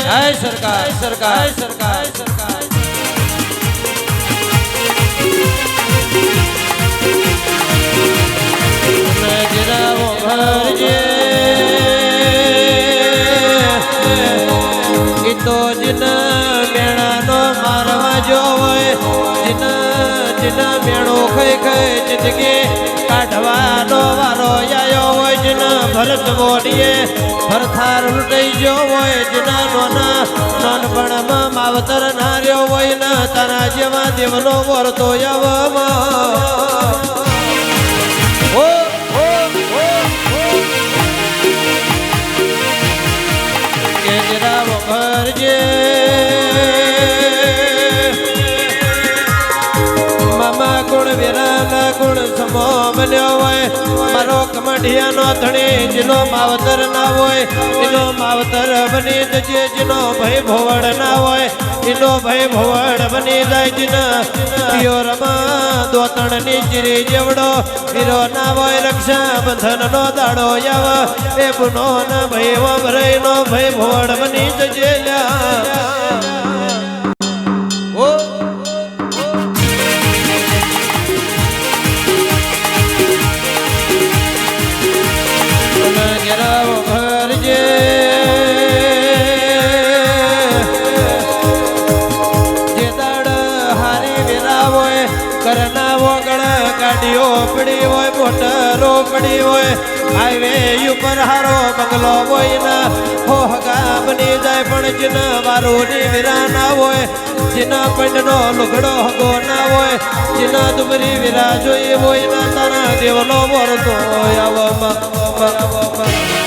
જય સરકાર સરકાર સરકાર સરકાર નજરાવો ભરજે એ તો જીન મેણાનો મારવા જો હોય જીન મેણો ખાઈ ખાઈ જિંદગી કાઢવાનો વારો આયો હોય જીન ભરત બોલીએ ભરથાર લૂંટાઈ ગયો હોય જીના નોના નાનપણમાં માવતર ના રહ્યો હોય ને તારા જેવા દેવનો વરતો આવવામાં કેજરાવો ભરજે મામા ગુણ વિરાના ગુણ સમો બન્યો હોય મારો કમઢિયાનો ધણી જેનો માવતર ના હોય એનો માવતર બની જજે જેનો ભય ભોવડ ના હોય એનો ભય ભોવડ બની જાય જીના પિયોરમાં દોતણની ચીરી જેવડો હીરો ના હોય રક્ષા બંધન નો દાડો આવ એ પુનો ના ભય વભરાઈ નો ભય ભોવડ બની જજે ઓ નજરાવો ભરજે જે દાડ હારી વેરાવો કરનાવો ગળ ગાડીઓ પડી હોય મોટરો પડી હોય હાઈવે ઉપર હારો બંગલો હોય ના હો હગા બની જાય પણ જીન વારોની વિરા ના હોય જીના પંડનો લુગડો હગો ના હોય જીના દુબરી વિરા જોઈ હોય ના તારા દેવનો વરતો આવવામાં